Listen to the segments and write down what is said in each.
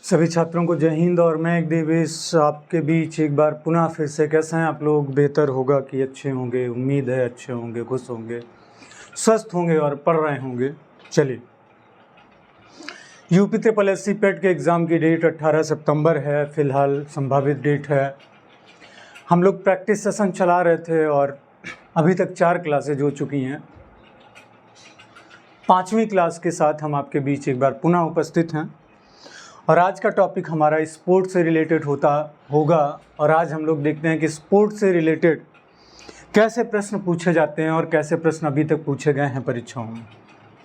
सभी छात्रों को जय हिंद। और मैं एक देवेश आपके बीच एक बार पुनः फिर से। कैसे हैं आप लोग? बेहतर होगा कि अच्छे होंगे, उम्मीद है अच्छे होंगे, खुश होंगे, स्वस्थ होंगे और पढ़ रहे होंगे। चलिए, यूपी ट्रिपल एस सी पेट के एग्ज़ाम की डेट 18 सितंबर है, फ़िलहाल संभावित डेट है। हम लोग प्रैक्टिस सेशन चला रहे थे और अभी तक 4 क्लासेज हो चुकी हैं। 5वीं क्लास के साथ हम आपके बीच एक बार पुनः उपस्थित हैं और आज का टॉपिक हमारा स्पोर्ट्स से रिलेटेड होगा। और आज हम लोग देखते हैं कि स्पोर्ट्स से रिलेटेड कैसे प्रश्न पूछे जाते हैं और कैसे प्रश्न अभी तक पूछे गए हैं परीक्षाओं में।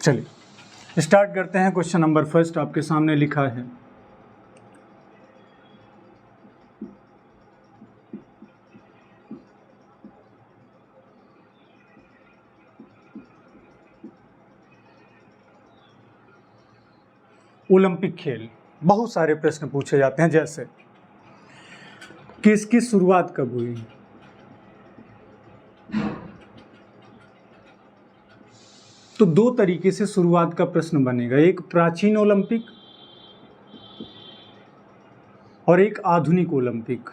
चलिए स्टार्ट करते हैं। क्वेश्चन नंबर फर्स्ट आपके सामने लिखा है, ओलंपिक खेल। बहुत सारे प्रश्न पूछे जाते हैं, जैसे कि इसकी शुरुआत कब हुई। तो 2 तरीके से शुरुआत का प्रश्न बनेगा, एक प्राचीन ओलंपिक और एक आधुनिक ओलंपिक।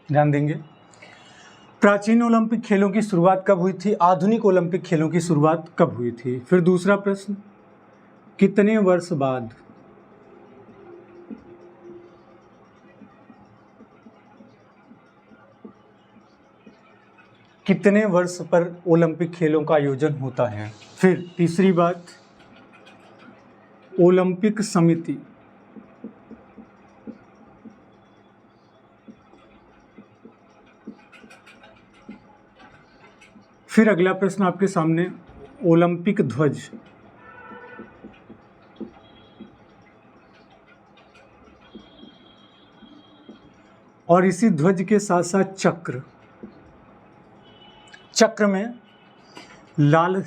ध्यान देंगे, प्राचीन ओलंपिक खेलों की शुरुआत कब हुई थी, आधुनिक ओलंपिक खेलों की शुरुआत कब हुई थी। फिर दूसरा प्रश्न, कितने वर्ष बाद। कितने वर्ष पर ओलंपिक खेलों का आयोजन होता है। फिर तीसरी बात, ओलंपिक समिति फिर अगला प्रश्न आपके सामने, ओलंपिक ध्वज। और इसी ध्वज के साथ साथ चक्र। चक्र में लाल,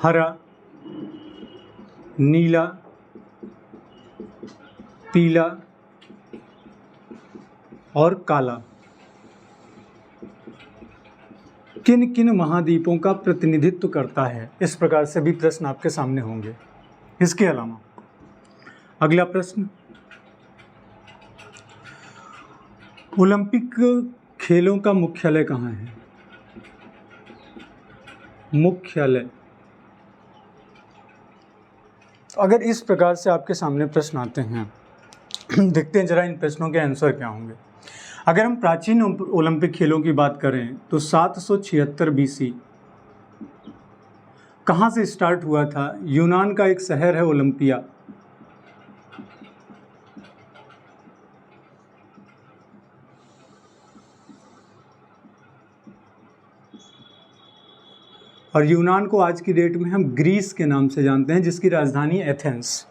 हरा, नीला, पीला और काला किन किन महाद्वीपों का प्रतिनिधित्व करता है। इस प्रकार से भी प्रश्न आपके सामने होंगे। इसके अलावा अगला प्रश्न, ओलंपिक खेलों का मुख्यालय कहाँ है। मुख्यालय। अगर इस प्रकार से आपके सामने प्रश्न आते हैं, देखते हैं जरा इन प्रश्नों के आंसर क्या होंगे। अगर हम प्राचीन ओलंपिक खेलों की बात करें तो 776 बीसी कहाँ से स्टार्ट हुआ था। यूनान का एक शहर है ओलंपिया। और यूनान को आज की डेट में हम ग्रीस के नाम से जानते हैं, जिसकी राजधानी एथेंस।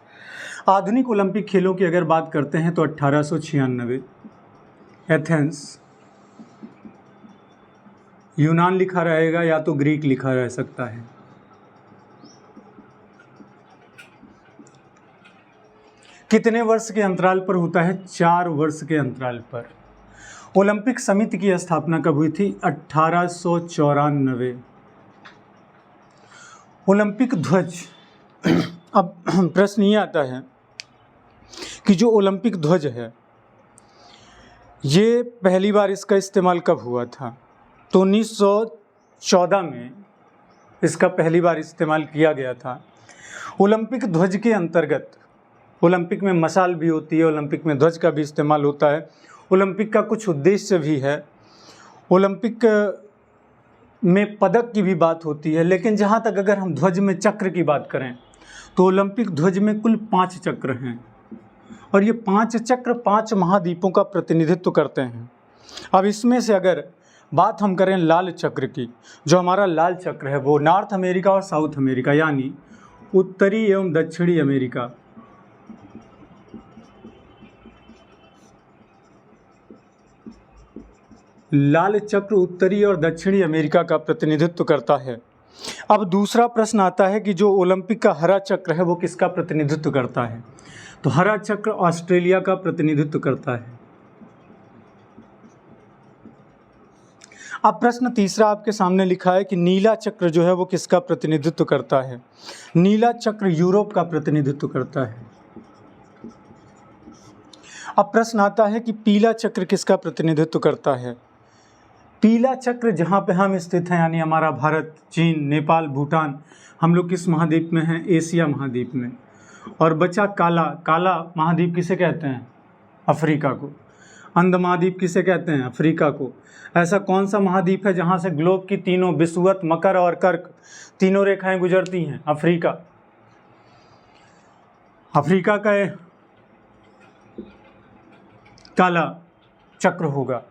आधुनिक ओलंपिक खेलों की अगर बात करते हैं तो 1896 एथेंस। यूनान लिखा रहेगा या तो ग्रीक लिखा रह सकता है। कितने वर्ष के अंतराल पर होता है। 4 वर्ष के अंतराल पर। ओलंपिक समिति की स्थापना कब हुई थी। 1894। ओलंपिक ध्वज। अब प्रश्न ये आता है कि जो ओलंपिक ध्वज है ये पहली बार इसका इस्तेमाल कब हुआ था। तो 1914 में इसका पहली बार इस्तेमाल किया गया था। ओलंपिक ध्वज के अंतर्गत ओलंपिक में मशाल भी होती है, ओलंपिक में ध्वज का भी इस्तेमाल होता है। ओलंपिक का कुछ उद्देश्य भी है। ओलंपिक में पदक की भी बात होती है, लेकिन जहाँ तक अगर हम ध्वज में चक्र की बात करें तो ओलंपिक ध्वज में कुल 5 चक्र हैं और ये 5 चक्र 5 महाद्वीपों का प्रतिनिधित्व करते हैं। अब इसमें से अगर बात हम करें लाल चक्र की, जो हमारा लाल चक्र है वो नॉर्थ अमेरिका और साउथ अमेरिका यानी उत्तरी एवं दक्षिणी अमेरिका लाल चक्र उत्तरी और दक्षिणी अमेरिका का प्रतिनिधित्व करता है। अब दूसरा प्रश्न आता है कि जो ओलंपिक का हरा चक्र है वो किसका प्रतिनिधित्व करता है। तो हरा चक्र ऑस्ट्रेलिया का प्रतिनिधित्व करता है। अब प्रश्न तीसरा आपके सामने लिखा है कि नीला चक्र जो है वो किसका प्रतिनिधित्व करता है। नीला चक्र यूरोप का प्रतिनिधित्व करता है। अब प्रश्न आता है कि पीला चक्र किसका प्रतिनिधित्व करता है। पीला चक्र जहाँ पे हम स्थित हैं, यानी हमारा भारत, चीन, नेपाल, भूटान, हम लोग किस महाद्वीप में हैं? एशिया महाद्वीप में। और बचा काला, काला महाद्वीप किसे कहते हैं? अफ्रीका को। अंध महाद्वीप किसे कहते हैं? अफ्रीका को। ऐसा कौन सा महाद्वीप है जहाँ से ग्लोब की तीनों विषुवत, मकर और कर्क तीनों रेखाएं गुजरती हैं? अफ्रीका। अफ्रीका का काला चक्र होगा।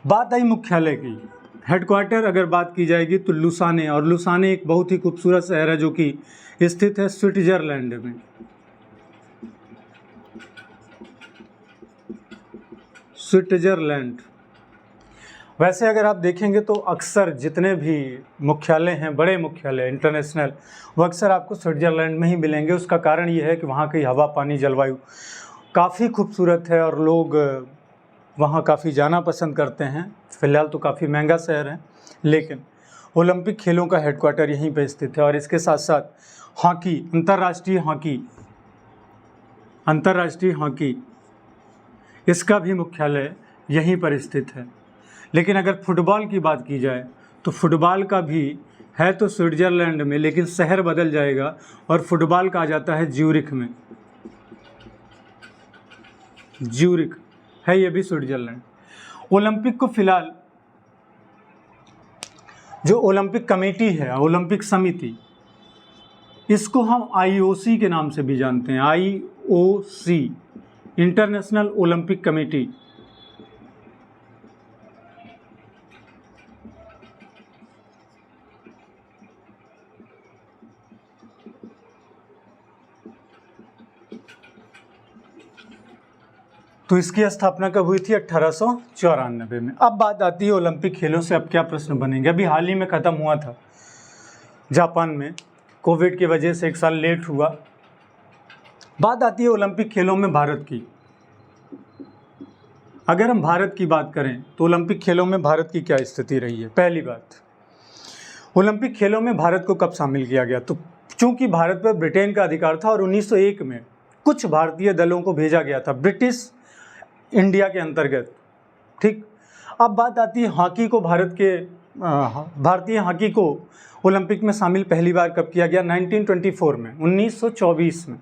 बात आई मुख्यालय की, हेडक्वार्टर अगर बात की जाएगी तो लुसाने, और लुसाने एक बहुत ही खूबसूरत शहर है जो कि स्थित है स्विट्जरलैंड में। स्विट्जरलैंड। वैसे अगर आप देखेंगे तो अक्सर जितने भी मुख्यालय हैं, बड़े मुख्यालय इंटरनेशनल, वो अक्सर आपको स्विट्जरलैंड में ही मिलेंगे। उसका कारण ये है कि वहाँ की हवा, पानी, जलवायु काफ़ी खूबसूरत है और लोग वहाँ काफ़ी जाना पसंद करते हैं। फ़िलहाल तो काफ़ी महंगा शहर है, लेकिन ओलंपिक खेलों का हेडक्वार्टर यहीं पर स्थित है। और इसके साथ साथ हॉकी, अंतर्राष्ट्रीय हॉकी, इसका भी मुख्यालय यहीं पर स्थित है। लेकिन अगर फुटबॉल की बात की जाए तो फुटबॉल का भी है तो स्विट्जरलैंड में, लेकिन शहर बदल जाएगा और फुटबॉल का आ जाता है ज्यूरिख में। ज्यूरिख है ये भी स्विट्जरलैंड। ओलंपिक को फिलहाल जो ओलंपिक कमेटी है, ओलंपिक समिति, इसको हम IOC के नाम से भी जानते हैं। IOC, international Olympic committee. तो इसकी स्थापना कब हुई थी? 1894 में। अब बात आती है ओलंपिक खेलों से अब क्या प्रश्न बनेंगे। अभी हाल ही में ख़त्म हुआ था जापान में, कोविड की वजह से 1 साल लेट हुआ। बात आती है ओलंपिक खेलों में भारत की। अगर हम भारत की बात करें तो ओलंपिक खेलों में भारत की क्या स्थिति रही है। पहली बात, ओलंपिक खेलों में भारत को कब शामिल किया गया? तो चूंकि भारत पर ब्रिटेन का अधिकार था और 1901 में कुछ भारतीय दलों को भेजा गया था ब्रिटिश इंडिया के अंतर्गत। ठीक। अब बात आती है हॉकी को, भारतीय हॉकी को ओलंपिक में शामिल पहली बार कब किया गया? 1924 में, 1924 में।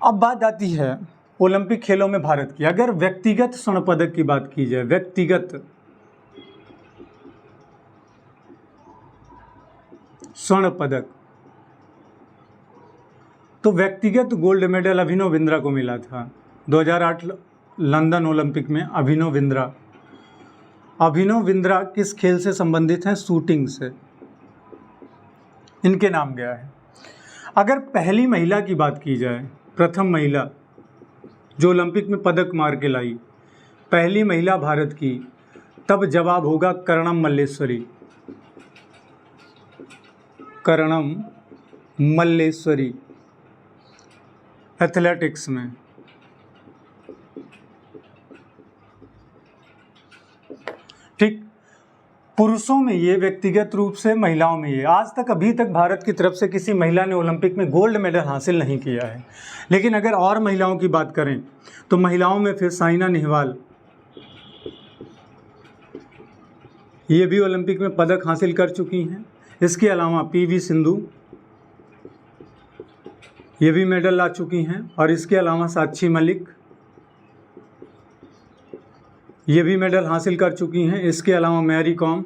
अब बात आती है ओलंपिक खेलों में भारत की। अगर व्यक्तिगत स्वर्ण पदक की बात की जाए, व्यक्तिगत स्वर्ण पदक, तो व्यक्तिगत गोल्ड मेडल अभिनव बिंद्रा को मिला था 2008 लंदन ओलंपिक में। अभिनव बिंद्रा किस खेल से संबंधित हैं? शूटिंग से इनके नाम गया है। अगर पहली महिला की बात की जाए, प्रथम महिला जो ओलंपिक में पदक मार के लाई, पहली महिला भारत की, तब जवाब होगा कर्णम मल्लेश्वरी एथलेटिक्स में। ठीक। पुरुषों में ये व्यक्तिगत रूप से, महिलाओं में ये। आज तक, अभी तक भारत की तरफ से किसी महिला ने ओलंपिक में गोल्ड मेडल हासिल नहीं किया है। लेकिन अगर और महिलाओं की बात करें तो महिलाओं में फिर साइना नेहवाल, ये भी ओलंपिक में पदक हासिल कर चुकी हैं। इसके अलावा PV सिंधु, ये भी मेडल ला चुकी हैं। और इसके अलावा साक्षी मलिक, ये भी मेडल हासिल कर चुकी हैं। इसके अलावा मैरी कॉम,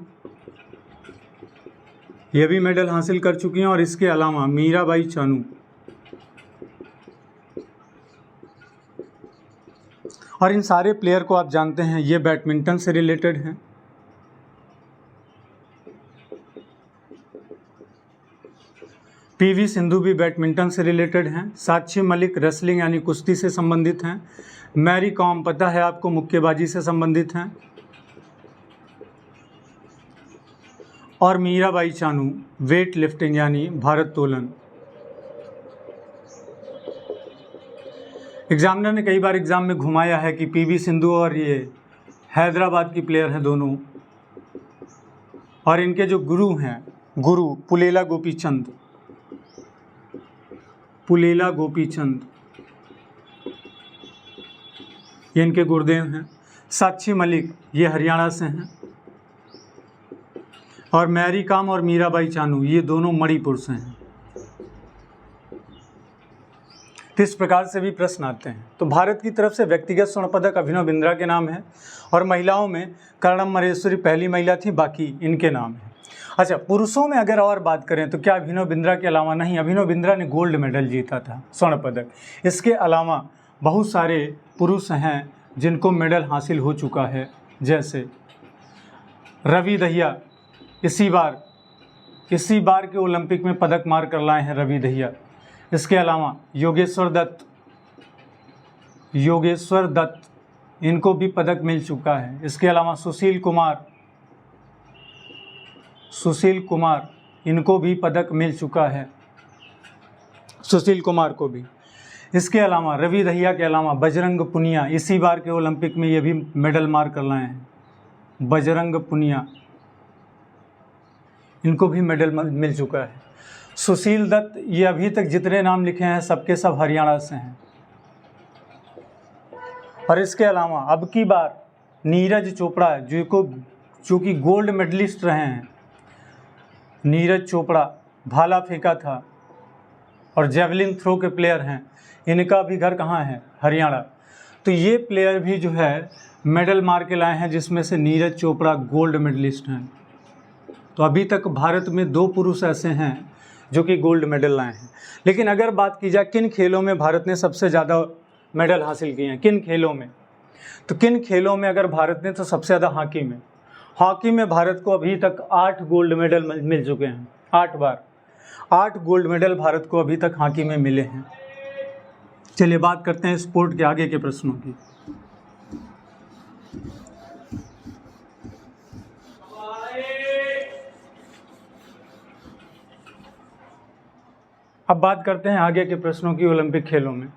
ये भी मेडल हासिल कर चुकी हैं। और इसके अलावा मीराबाई चानू, और इन सारे प्लेयर को आप जानते हैं ये बैडमिंटन से रिलेटेड हैं। PV सिंधु भी बैडमिंटन से रिलेटेड हैं। साक्षी मलिक रेसलिंग यानी कुश्ती से संबंधित हैं। मैरी कॉम पता है आपको, मुक्केबाजी से संबंधित हैं। और मीराबाई चानू वेट लिफ्टिंग यानी भारोत्तोलन। एग्जामिनर ने कई बार एग्जाम में घुमाया है कि PV सिंधु और ये हैदराबाद की प्लेयर हैं दोनों, और इनके जो गुरु हैं, गुरु पुलेला गोपीचंद, पुलेला गोपीचंद, ये इनके गुरुदेव हैं। साक्षी मलिक ये हरियाणा से हैं, और मैरी कॉम और मीराबाई चानू ये दोनों मणिपुर से हैं। तो इस प्रकार से भी प्रश्न आते हैं। तो भारत की तरफ से व्यक्तिगत स्वर्ण पदक अभिनव बिंद्रा के नाम है, और महिलाओं में कर्णम मरेश्वरी पहली महिला थी, बाकी इनके नाम है। अच्छा, पुरुषों में अगर और बात करें तो क्या अभिनव बिंद्रा के अलावा, नहीं, अभिनव बिंद्रा ने गोल्ड मेडल जीता था, स्वर्ण पदक। इसके अलावा बहुत सारे पुरुष हैं जिनको मेडल हासिल हो चुका है, जैसे रवि दहिया इसी बार के ओलंपिक में पदक मार कर लाए हैं रवि दहिया। इसके अलावा योगेश्वर दत्त इनको भी पदक मिल चुका है। इसके अलावा सुशील कुमार इनको भी पदक मिल चुका है, सुशील कुमार को भी। इसके अलावा रवि दहिया के अलावा बजरंग पुनिया इसी बार के ओलंपिक में ये भी मेडल मार कर लाए हैं, बजरंग पुनिया, इनको भी मेडल मिल चुका है। सुशील दत्त ये अभी तक जितने नाम लिखे हैं सबके सब हरियाणा से हैं। और इसके अलावा अब की बार नीरज चोपड़ा जो कि गोल्ड मेडलिस्ट रहे हैं, नीरज चोपड़ा भाला फेंका था और जेवलिन थ्रो के प्लेयर हैं, इनका भी घर कहाँ है, हरियाणा। तो ये प्लेयर भी जो है मेडल मार के लाए हैं, जिसमें से नीरज चोपड़ा गोल्ड मेडलिस्ट हैं। तो अभी तक भारत में 2 पुरुष ऐसे हैं जो कि गोल्ड मेडल लाए हैं। लेकिन अगर बात की जाए किन खेलों में भारत ने सबसे ज़्यादा मेडल हासिल किए हैं, किन खेलों में, तो किन खेलों में अगर भारत ने, तो सबसे ज़्यादा हॉकी में भारत को अभी तक 8 गोल्ड मेडल मिल चुके हैं। 8 बार 8 गोल्ड मेडल भारत को अभी तक हॉकी में मिले हैं। चलिए बात करते हैं स्पोर्ट के आगे के प्रश्नों की। अब बात करते हैं आगे के प्रश्नों की ओलंपिक खेलों में।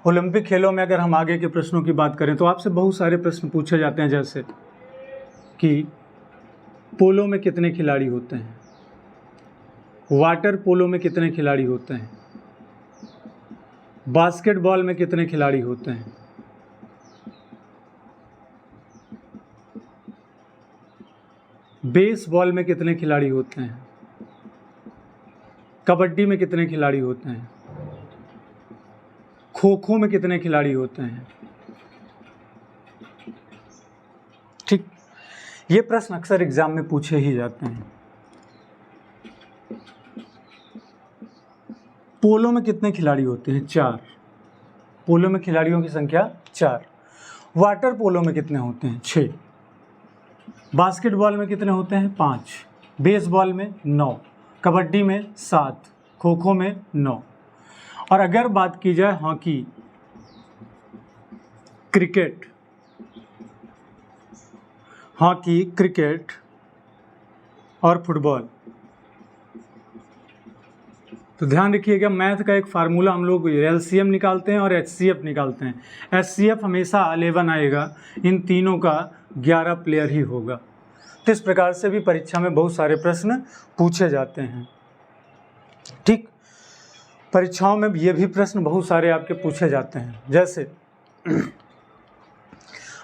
ओलंपिक खेलों में अगर हम आगे के प्रश्नों की बात करें तो आपसे बहुत सारे प्रश्न पूछे जाते हैं, जैसे कि पोलो में कितने खिलाड़ी होते हैं, वाटर पोलो में कितने खिलाड़ी होते हैं, बास्केटबॉल में कितने खिलाड़ी होते हैं, बेसबॉल में कितने खिलाड़ी होते हैं, कबड्डी में कितने खिलाड़ी होते हैं, खो खो में कितने खिलाड़ी होते हैं। ठीक, ये प्रश्न अक्सर एग्जाम में पूछे ही जाते हैं। पोलो में कितने खिलाड़ी होते हैं, 4। पोलो में खिलाड़ियों की संख्या 4। वाटर पोलो में कितने होते हैं, 6। बास्केटबॉल में कितने होते हैं, 5। बेसबॉल में 9, कबड्डी में 7, खो खो में 9। और अगर बात की जाए हॉकी, क्रिकेट और फुटबॉल, तो ध्यान रखिएगा मैथ का एक फार्मूला हम लोग एलसीएम निकालते हैं और एचसीएफ निकालते हैं। एचसीएफ हमेशा 11 आएगा, इन तीनों का 11 प्लेयर ही होगा। तो इस प्रकार से भी परीक्षा में बहुत सारे प्रश्न पूछे जाते हैं। ठीक, परीक्षाओं में ये भी प्रश्न बहुत सारे आपके पूछे जाते हैं। जैसे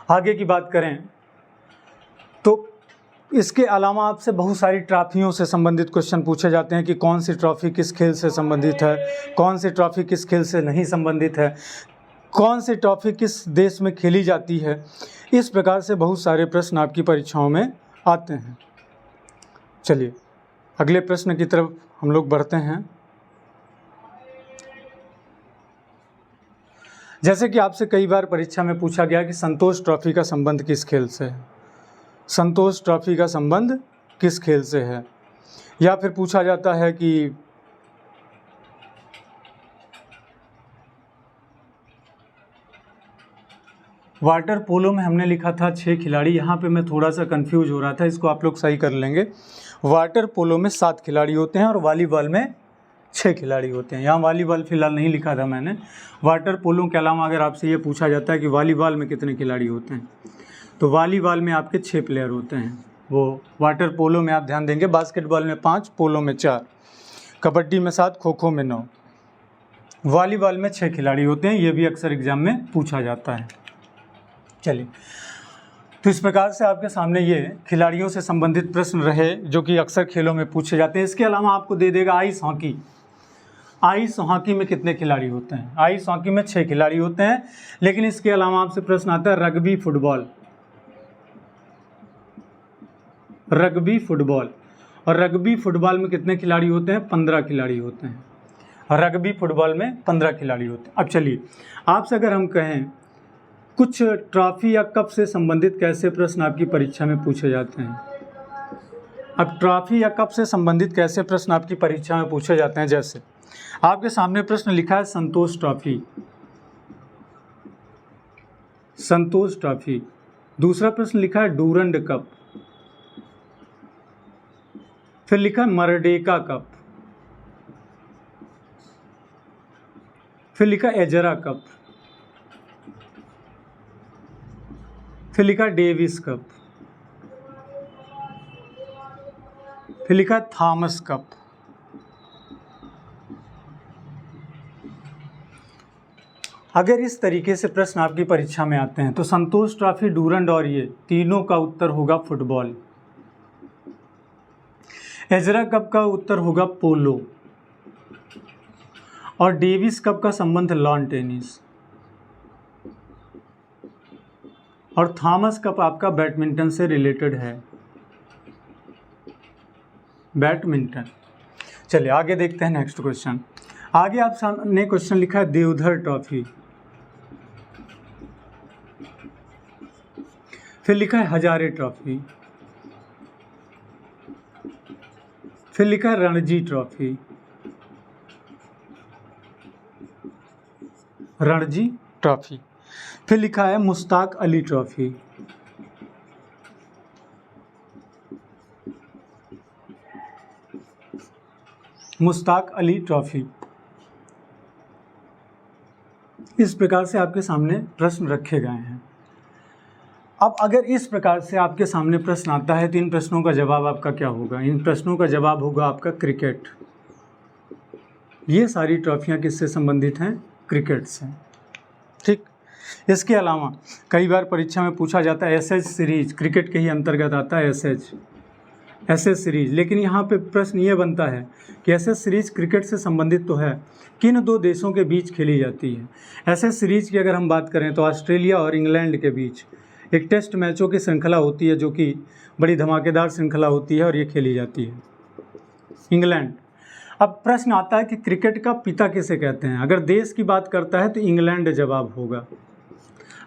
आगे की बात करें तो इसके अलावा आपसे बहुत सारी ट्रॉफियों से संबंधित क्वेश्चन पूछे जाते हैं कि कौन सी ट्रॉफी किस खेल से संबंधित है, कौन सी ट्रॉफी किस खेल से नहीं संबंधित है, कौन सी ट्रॉफी किस देश में खेली जाती है। इस प्रकार से बहुत सारे प्रश्न आपकी परीक्षाओं में आते हैं। चलिए अगले प्रश्न की तरफ हम लोग बढ़ते हैं। जैसे कि आपसे कई बार परीक्षा में पूछा गया कि संतोष ट्रॉफी का संबंध किस खेल से है, संतोष ट्रॉफी का संबंध किस खेल से है। या फिर पूछा जाता है कि वाटर पोलो में हमने लिखा था 6 खिलाड़ी, यहाँ पे मैं थोड़ा सा कंफ्यूज हो रहा था, इसको आप लोग सही कर लेंगे। वाटर पोलो में 7 खिलाड़ी होते हैं और वॉलीबॉल में 6 खिलाड़ी होते हैं। यहाँ वॉलीबॉल फिलहाल नहीं लिखा था मैंने। वाटर पोलो के अलावा अगर आपसे ये पूछा जाता है कि वॉलीबॉल में कितने खिलाड़ी होते हैं, तो वॉलीबॉल में आपके 6 प्लेयर होते हैं। वो वाटर पोलो में आप ध्यान देंगे बास्केटबॉल में 5, पोलो में 4, कबड्डी में 7, खो खो में 9, वॉलीबॉल में 6 खिलाड़ी होते हैं। ये भी अक्सर एग्जाम में पूछा जाता है। चलिए, तो इस प्रकार से आपके सामने ये खिलाड़ियों से संबंधित प्रश्न रहे जो कि अक्सर खेलों में पूछे जाते हैं। इसके अलावा आपको दे देगा आइस हॉकी। आइस हॉकी में कितने खिलाड़ी होते हैं? आइस हॉकी में 6 खिलाड़ी होते हैं। लेकिन इसके अलावा आपसे प्रश्न आता है रग्बी फुटबॉल। रग्बी फुटबॉल, और रग्बी फुटबॉल में कितने खिलाड़ी होते हैं? 15 खिलाड़ी होते हैं। रग्बी फुटबॉल में 15 खिलाड़ी होते हैं। अब चलिए, आपसे अगर हम कहें कुछ ट्रॉफी या कप से संबंधित कैसे प्रश्न आपकी परीक्षा में पूछे जाते हैं? अब ट्रॉफी या कप से संबंधित कैसे प्रश्न आपकी परीक्षा में पूछे जाते हैं? जैसे आपके सामने प्रश्न लिखा है संतोष ट्रॉफी, संतोष ट्रॉफी। दूसरा प्रश्न लिखा है डूरंड कप, फिर लिखा है मरडेका कप, फिर लिखा एजरा कप, फिर लिखा डेविस कप, फिर लिखा थॉमस कप। अगर इस तरीके से प्रश्न आपकी परीक्षा में आते हैं तो संतोष ट्रॉफी, डूरंड और ये तीनों का उत्तर होगा फुटबॉल। एजरा कप का उत्तर होगा पोलो, और डेविस कप का संबंध लॉन टेनिस, और थॉमस कप आपका बैडमिंटन से रिलेटेड है, बैडमिंटन। चलिए आगे देखते हैं नेक्स्ट क्वेश्चन। आगे आप सामने क्वेश्चन लिखा है देवधर ट्रॉफी, फिर लिखा है हजारे ट्रॉफी, फिर लिखा है रणजी ट्रॉफी, रणजी ट्रॉफी, फिर लिखा है मुश्ताक अली ट्रॉफी, मुश्ताक अली ट्रॉफी। इस प्रकार से आपके सामने प्रश्न रखे गए हैं। अब अगर इस प्रकार से आपके सामने प्रश्न आता है तो इन प्रश्नों का जवाब आपका क्या होगा? इन प्रश्नों का जवाब होगा आपका क्रिकेट। ये सारी ट्रॉफियाँ किससे संबंधित हैं? क्रिकेट से। ठीक। इसके अलावा कई बार परीक्षा में पूछा जाता है एसएच सीरीज, क्रिकेट के ही अंतर्गत आता है एसएच सीरीज। लेकिन यहाँ पे प्रश्न ये बनता है कि एसएच सीरीज क्रिकेट से संबंधित तो है, किन 2 देशों के बीच खेली जाती है? एसएच सीरीज की अगर हम बात करें तो ऑस्ट्रेलिया और इंग्लैंड के बीच एक टेस्ट मैचों की श्रृंखला होती है जो कि बड़ी धमाकेदार श्रृंखला होती है और ये खेली जाती है इंग्लैंड। अब प्रश्न आता है कि क्रिकेट का पिता किसे कहते हैं? अगर देश की बात करता है तो इंग्लैंड जवाब होगा।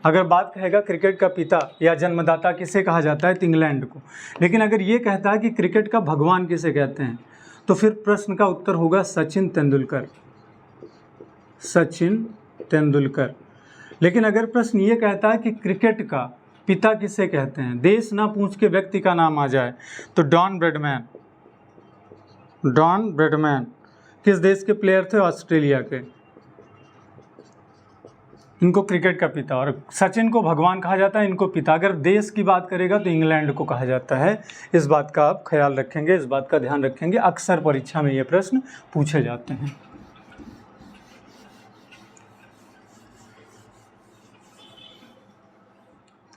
अगर बात कहेगा क्रिकेट का पिता या जन्मदाता किसे कहा जाता है तो इंग्लैंड को। लेकिन अगर ये कहता है कि क्रिकेट का भगवान किसे कहते हैं तो फिर प्रश्न का उत्तर होगा सचिन तेंदुलकर, सचिन तेंदुलकर। लेकिन अगर प्रश्न ये कहता है कि क्रिकेट का पिता किसे कहते हैं, देश ना पूछ के व्यक्ति का नाम आ जाए, तो डॉन ब्रैडमैन। डॉन ब्रैडमैन किस देश के प्लेयर थे? ऑस्ट्रेलिया के। इनको क्रिकेट का पिता, और सचिन को भगवान कहा जाता है, इनको पिता। अगर देश की बात करेगा तो इंग्लैंड को कहा जाता है। इस बात का आप ख्याल रखेंगे, इस बात का ध्यान रखेंगे, अक्सर परीक्षा में ये प्रश्न पूछे जाते हैं।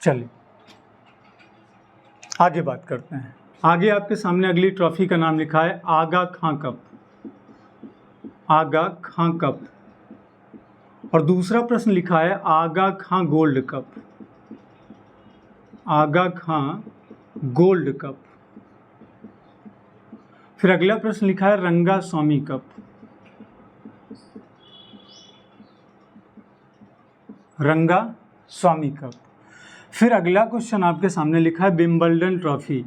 चलिए आगे बात करते हैं। आगे आपके सामने अगली ट्रॉफी का नाम लिखा है आगा खां कप, आगा खां कप। और दूसरा प्रश्न लिखा है आगा खां गोल्ड कप, आगा खां गोल्ड कप। फिर अगला प्रश्न लिखा है रंगा स्वामी कप, रंगा स्वामी कप। फिर अगला क्वेश्चन आपके सामने लिखा है विंबलडन ट्रॉफी,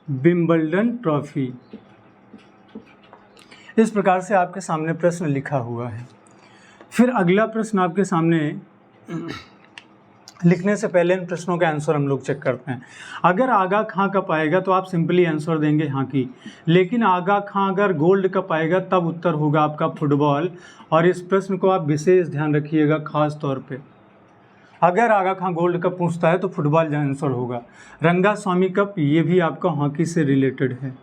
विंबलडन ट्रॉफी। इस प्रकार से आपके सामने प्रश्न लिखा हुआ है। फिर अगला प्रश्न आपके सामने लिखने से पहले इन प्रश्नों का आंसर हम लोग चेक करते हैं। अगर आगा खां कप आएगा तो आप सिंपली आंसर देंगे हाँ की, लेकिन आगा खां अगर गोल्ड कप आएगा तब उत्तर होगा आपका फुटबॉल। और इस प्रश्न को आप विशेष ध्यान रखिएगा खास तौर पे। अगर आगा खां गोल्ड कप पूछता है तो फुटबॉल आंसर होगा। रंगास्वामी कप ये भी आपका हॉकी से रिलेटेड है।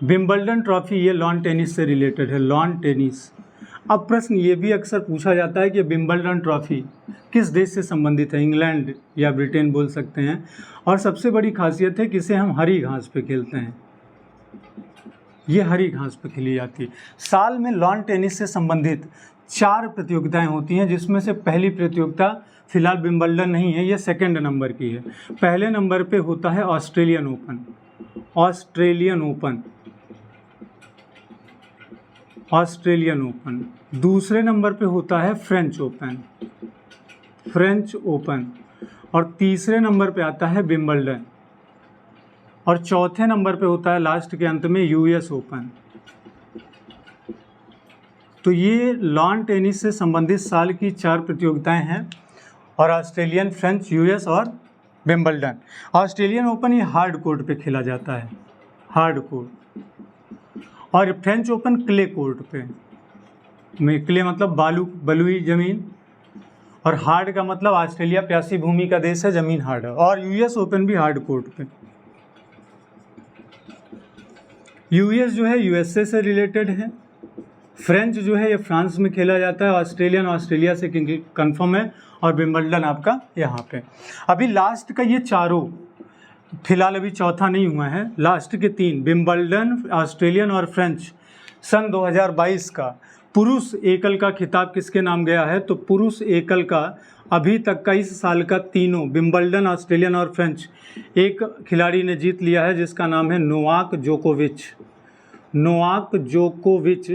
विंबलडन ट्रॉफी ये लॉन टेनिस से रिलेटेड है, लॉन टेनिस। अब प्रश्न ये भी अक्सर पूछा जाता है कि विंबलडन ट्रॉफी किस देश से संबंधित है, इंग्लैंड या ब्रिटेन बोल सकते हैं। और सबसे बड़ी खासियत है कि इसे हम हरी घास पे खेलते हैं, ये हरी घास पे खेली जाती है। साल में लॉन टेनिस से संबंधित 4 प्रतियोगिताएं होती हैं, जिसमें से पहली प्रतियोगिता फिलहाल विंबलडन नहीं है, ये सेकंड नंबर की है। पहले नंबर पे होता है Australian open, Australian open, Australian open. दूसरे नंबर पे होता है फ्रेंच ओपन, फ्रेंच ओपन। और तीसरे नंबर पे आता है विंबलडन। और चौथे नंबर पे होता है लास्ट के अंत में यूएस ओपन। तो ये लॉन टेनिस से संबंधित साल की 4 प्रतियोगिताएं हैं, और ऑस्ट्रेलियन, फ्रेंच, यूएस और विंबलडन। ऑस्ट्रेलियन ओपन ये हार्ड कोर्ट पे खेला जाता है, हार्ड कोर्ट। और फ्रेंच ओपन क्ले कोर्ट पे, में क्ले मतलब बलुई ज़मीन, और हार्ड का मतलब ऑस्ट्रेलिया प्यासी भूमि का देश है, ज़मीन हार्ड है। और यूएस ओपन भी हार्ड कोर्ट पे। यूएस जो है यूएसए से रिलेटेड है, फ्रेंच जो है ये फ्रांस में खेला जाता है, ऑस्ट्रेलियन ऑस्ट्रेलिया से कंफर्म है, और विंबलडन आपका यहाँ पे। अभी लास्ट का ये चारों, फिलहाल अभी चौथा नहीं हुआ है, लास्ट के 3 विंबलडन, ऑस्ट्रेलियन और फ्रेंच। सन 2022 का पुरुष एकल का खिताब किसके नाम गया है? तो पुरुष एकल का अभी तक का इस साल का तीनों विंबलडन, ऑस्ट्रेलियन और फ्रेंच एक खिलाड़ी ने जीत लिया है, जिसका नाम है नोवाक जोकोविच। नोवाक जोकोविच,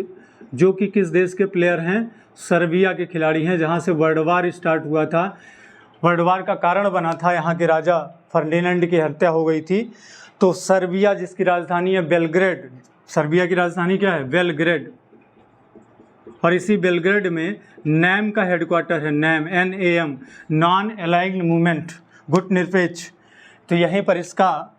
जो कि किस देश के प्लेयर हैं? सर्बिया के खिलाड़ी हैं, जहां से वर्ल्ड वार स्टार्ट हुआ था। वर्ल्ड वार का कारण बना था, यहाँ के राजा फर्डिनेंड की हत्या हो गई थी। तो सर्बिया, जिसकी राजधानी है बेलग्रेड, सर्बिया की राजधानी क्या है? बेलग्रेड। और इसी बेलग्रेड में नैम का हेडक्वार्टर है, NAM, NAM, non aligned movement, गुट निरपेक्ष। तो यहीं पर इसका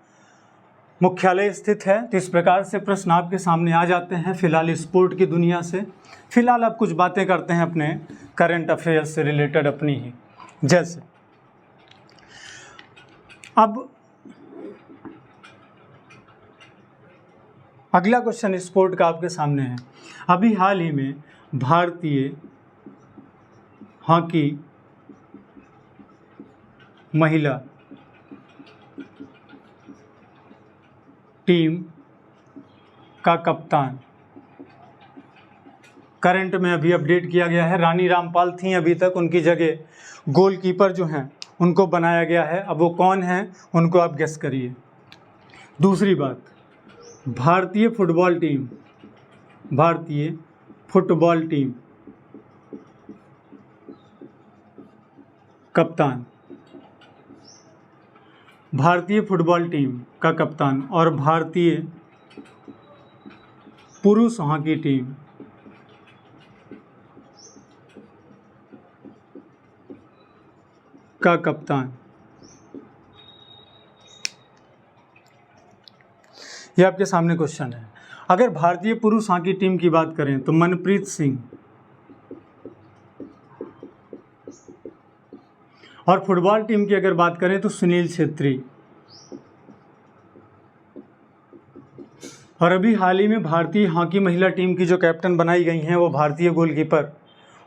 मुख्यालय स्थित है। तो इस प्रकार से प्रश्न आपके सामने आ जाते हैं फिलहाल स्पोर्ट की दुनिया से। फिलहाल आप कुछ बातें करते हैं अपने करंट अफेयर्स से रिलेटेड अपनी ही। जैसे अब अगला क्वेश्चन स्पोर्ट का आपके सामने है। अभी हाल ही में भारतीय हॉकी महिला टीम का कप्तान करंट में अभी अपडेट किया गया है। रानी रामपाल थी अभी तक, उनकी जगह गोलकीपर जो हैं उनको बनाया गया है। अब वो कौन हैं उनको आप गेस करिए। दूसरी बात, भारतीय फुटबॉल टीम, भारतीय फुटबॉल टीम कप्तान, भारतीय फुटबॉल टीम का कप्तान और भारतीय पुरुष हॉकी टीम का कप्तान, यह आपके सामने क्वेश्चन है। अगर भारतीय पुरुष हॉकी टीम की बात करें तो मनप्रीत सिंह, और फुटबॉल टीम की अगर बात करें तो सुनील छेत्री। और अभी हाल ही में भारतीय हॉकी महिला टीम की जो कैप्टन बनाई गई हैं वो भारतीय गोलकीपर,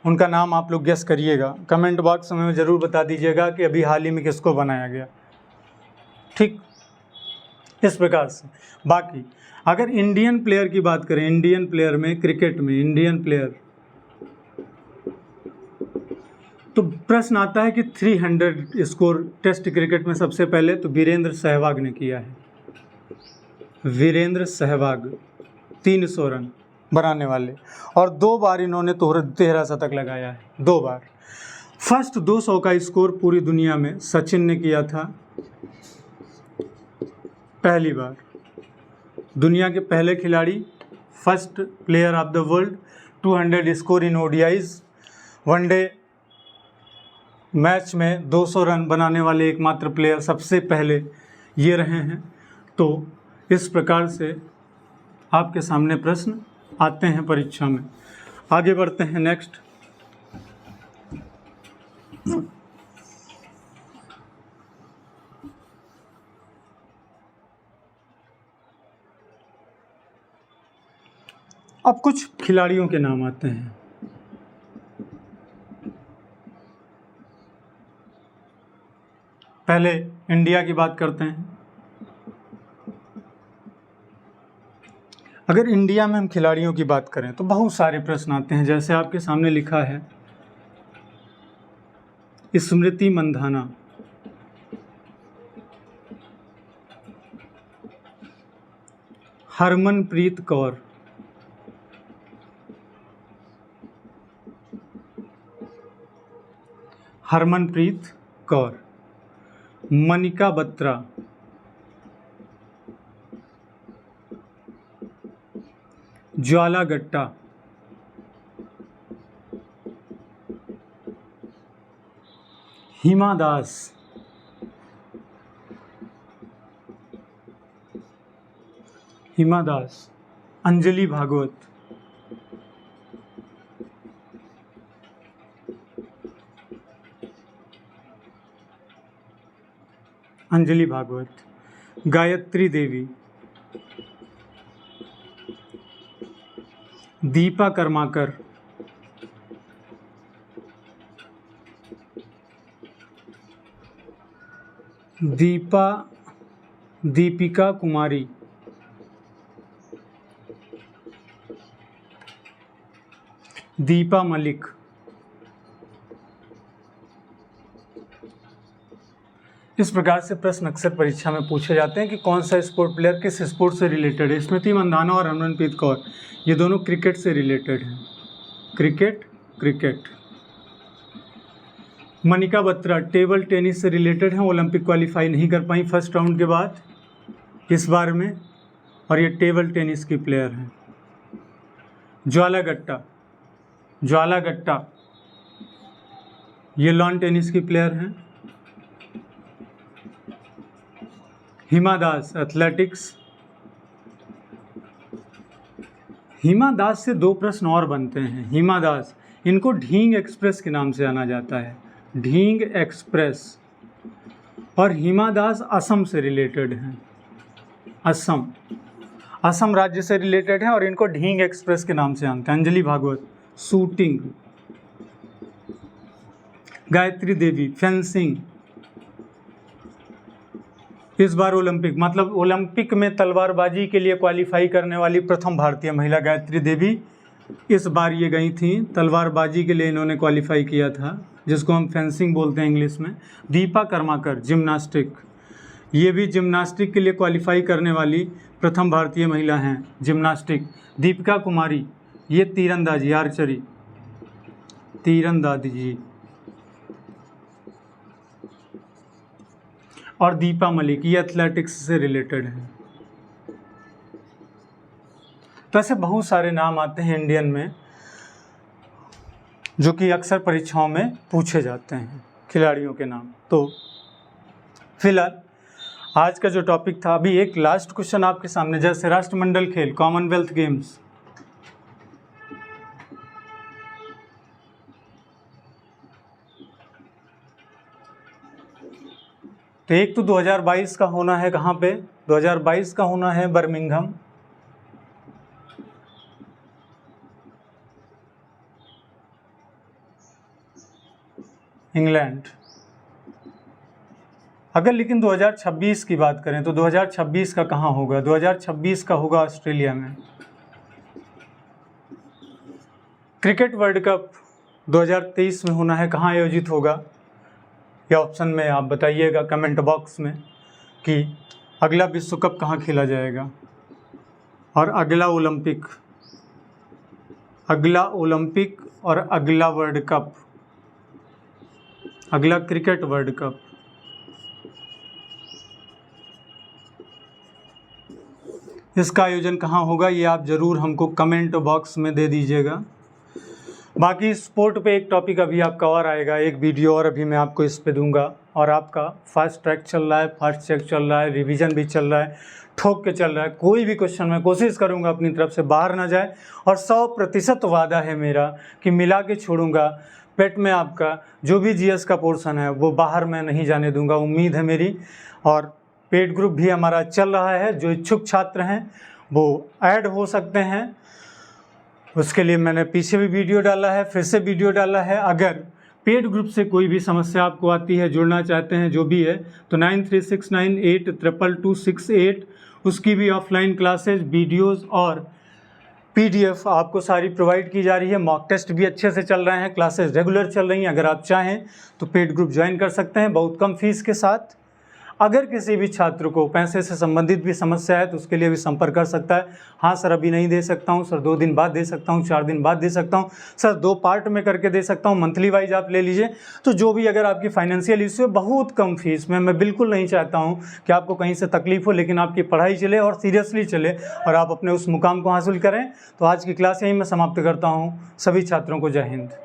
उनका नाम आप लोग गेस करिएगा। कमेंट बॉक्स में ज़रूर बता दीजिएगा कि अभी हाल ही में किसको बनाया गया। ठीक, इस प्रकार से। बाकी अगर इंडियन प्लेयर की बात करें, इंडियन प्लेयर में, क्रिकेट में इंडियन प्लेयर, तो प्रश्न आता है कि 300 स्कोर टेस्ट क्रिकेट में सबसे पहले तो वीरेंद्र सहवाग ने किया है। वीरेंद्र सहवाग 300 रन बनाने वाले, और 2 बार इन्होंने 13 शतक लगाया है, 2 बार। फर्स्ट 200 का स्कोर पूरी दुनिया में सचिन ने किया था पहली बार। दुनिया के पहले खिलाड़ी, first player of the world 200 score in ODIs, one day match में 200 रन बनाने वाले एकमात्र प्लेयर सबसे पहले ये रहे हैं। तो इस प्रकार से आपके सामने प्रश्न आते हैं परीक्षा में। आगे बढ़ते हैं नेक्स्ट। अब कुछ खिलाड़ियों के नाम आते हैं। पहले इंडिया की बात करते हैं। अगर इंडिया में हम खिलाड़ियों की बात करें तो बहुत सारे प्रश्न आते हैं, जैसे आपके सामने लिखा है स्मृति मंधाना, हरमनप्रीत कौर, हरमनप्रीत कौर, मनिका बत्रा, ज्वाला गट्टा, हिमा दास, हिमा दास, अंजलि भागवत, अंजलि भागवत, गायत्री देवी, दीपा कर्माकर, दीपिका कुमारी, दीपा मलिक, इस प्रकार से प्रश्न अक्सर परीक्षा में पूछे जाते हैं कि कौन सा स्पोर्ट प्लेयर किस स्पोर्ट से रिलेटेड है। स्मृति मंधाना और हरमनप्रीत कौर ये दोनों क्रिकेट से रिलेटेड हैं। Cricket. Manika Batra table tennis से रिलेटेड हैं, ओलंपिक क्वालिफाई नहीं कर पाई फर्स्ट राउंड के बाद इस बार में, और ये टेबल टेनिस की प्लेयर हैं। ज्वाला गट्टा ये लॉन टेनिस की प्लेयर हैं। हिमा दास एथलेटिक्स। हिमा दास से दो प्रश्न और बनते हैं। हिमा दास, इनको ढींग एक्सप्रेस के नाम से जाना जाता है, ढींग एक्सप्रेस। और हिमा दास असम से रिलेटेड हैं, असम राज्य से रिलेटेड हैं और इनको ढींग एक्सप्रेस के नाम से जानते हैं। Anjali Bhagavat shooting, Gayatri Devi fencing. इस बार ओलंपिक में तलवारबाजी के लिए क्वालिफाई करने वाली प्रथम भारतीय महिला गायत्री देवी इस बार ये गई थी, तलवारबाजी के लिए इन्होंने क्वालिफाई किया था, जिसको हम फेंसिंग बोलते हैं इंग्लिश में। दीपा कर्माकर जिम्नास्टिक, ये भी जिम्नास्टिक के लिए क्वालिफाई करने वाली प्रथम भारतीय महिला हैं, जिम्नास्टिक। दीपिका कुमारी ये तीरंदाजी, आर्चरी, तीरंदाजी। और दीपा मलिक ये एथलेटिक्स से रिलेटेड है। तो ऐसे बहुत सारे नाम आते हैं इंडियन में जो कि अक्सर परीक्षाओं में पूछे जाते हैं, खिलाड़ियों के नाम। तो फिलहाल आज का जो टॉपिक था, अभी एक लास्ट क्वेश्चन आपके सामने, जैसे राष्ट्रमंडल खेल, कॉमनवेल्थ गेम्स, तो एक तो 2022 का होना है कहाँ पे, 2022 का होना है बर्मिंघम, इंग्लैंड। अगर लेकिन 2026 की बात करें तो 2026 का कहाँ होगा, 2026 का होगा ऑस्ट्रेलिया में। क्रिकेट वर्ल्ड कप 2023 में होना है, कहाँ आयोजित होगा, या ऑप्शन में आप बताइएगा कमेंट बॉक्स में कि अगला विश्व कप कहाँ खेला जाएगा। और अगला ओलंपिक और अगला वर्ल्ड कप, अगला क्रिकेट वर्ल्ड कप इसका आयोजन कहाँ होगा, ये आप ज़रूर हमको कमेंट बॉक्स में दे दीजिएगा। बाकी स्पोर्ट पे एक टॉपिक अभी आपका और आएगा, एक वीडियो और अभी मैं आपको इस पे दूंगा। और आपका फास्ट ट्रैक चल रहा है, फास्ट चेक चल रहा है, रिवीजन भी चल रहा है, ठोक के चल रहा है। कोई भी क्वेश्चन मैं कोशिश करूंगा अपनी तरफ से बाहर ना जाए, और 100% वादा है मेरा कि मिला के छोड़ूंगा। पेट में आपका जो भी जीएस का पोर्शन है वो बाहर मैं नहीं जाने दूंगा, उम्मीद है मेरी। और पेड ग्रुप भी हमारा चल रहा है, जो इच्छुक छात्र हैं वो ऐड हो सकते हैं। उसके लिए मैंने पीछे भी वीडियो डाला है, फिर से वीडियो डाला है। अगर पेड ग्रुप से कोई भी समस्या आपको आती है, जुड़ना चाहते हैं जो भी है, तो 9369822268 उसकी भी ऑफलाइन क्लासेज, वीडियोस और PDF आपको सारी प्रोवाइड की जा रही है। मॉक टेस्ट भी अच्छे से चल रहे हैं, क्लासेस रेगुलर चल रही हैं। अगर आप चाहें तो पेड ग्रुप ज्वाइन कर सकते हैं बहुत कम फीस के साथ। अगर किसी भी छात्र को पैसे से संबंधित भी समस्या है तो उसके लिए भी संपर्क कर सकता है। हाँ सर अभी नहीं दे सकता हूँ, सर 2 दिन बाद दे सकता हूँ, 4 दिन बाद दे सकता हूँ, सर 2 पार्ट में करके दे सकता हूँ, मंथली वाइज आप ले लीजिए। तो जो भी अगर आपकी फाइनेंशियल इश्यू है, बहुत कम फीस में, मैं बिल्कुल नहीं चाहता हूँ कि आपको कहीं से तकलीफ हो, लेकिन आपकी पढ़ाई चले और सीरियसली चले और आप अपने उस मुकाम को हासिल करें। तो आज की क्लास यहीं मैं समाप्त करता हूँ। सभी छात्रों को जय हिंद।